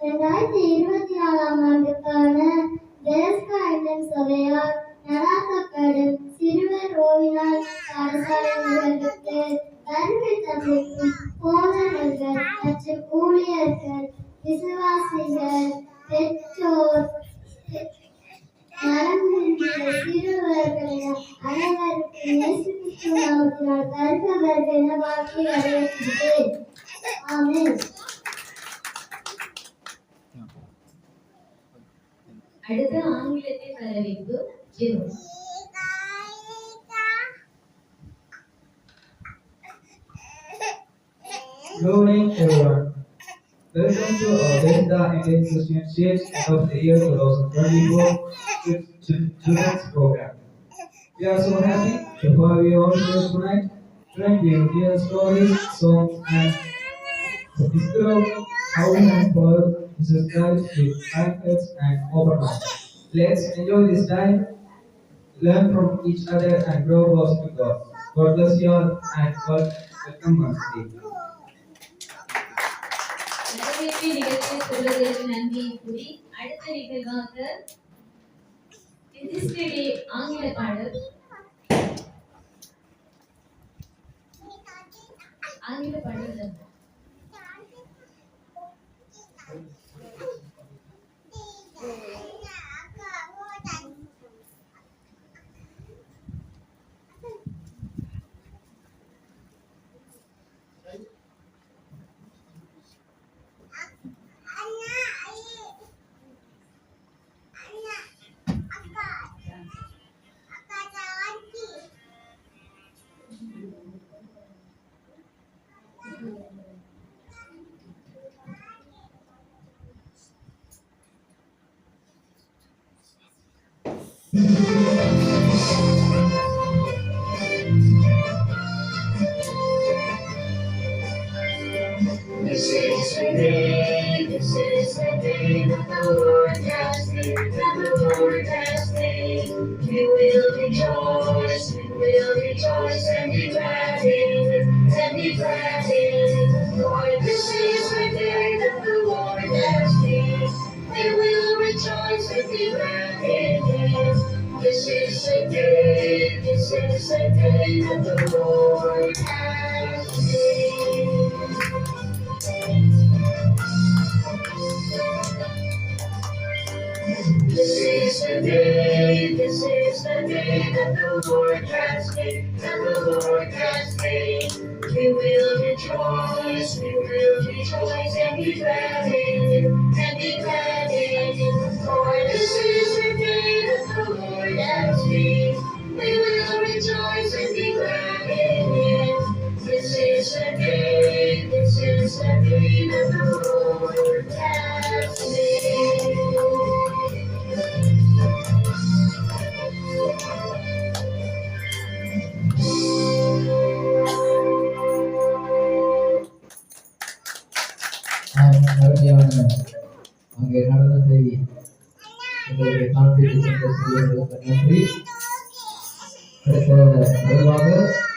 2024ஆம் ஆண்டுக்கான டெஸ்கா என்னும் சபையால் நடாத்தப்படும் சிறுவர் ஓய்நாள் பாடசாலை நிகழ்வுக்கு வருகை தந்திருக்கும் போதகர்கள் மற்றும் ஊழியர்கள், விசுவாசிகள், பெற்றோர், சிறுவர்கள் அனைவருக்கும் இயேசு கிறிஸ்து நாமத்தினால் வருக என வாழ்த்தி வரவேற்கிறேன். ஆமென். அடுத்து ஆங்கிலத்தில் வரவேற்பு ஜெபம். Good morning, everyone. Welcome to our Bethesda Indian Christian Church of the year 2024 Children's Program. We are so happy to have you all here tonight. Tonight we will hear stories, songs, and discover how we have followed Jesus Christ with kindness and open heart. Let's enjoy this time, learn from each other, and grow close to God. God bless you all and welcome once again. வரவேற்பு நிகழ்ச்சியை சொல்வதற்கு நன்றியை கூறி அடுத்த நிகழ்வாக ஆங்கில பாடல் This is the day that the Lord has made, We will rejoice and be glad in it, For this is the day that the Lord has made. We will rejoice and be glad in it. This is the day that the Lord has made. This is the day that the Lord has made, We will rejoice and be glad in it, For this is the day that the Lord has made. We will rejoice and be glad in it. This is the day that the Lord has made. அங்கே நடந்ததை எங்களுடைய காண்பித்து சென்ற நன்றி. அடுத்த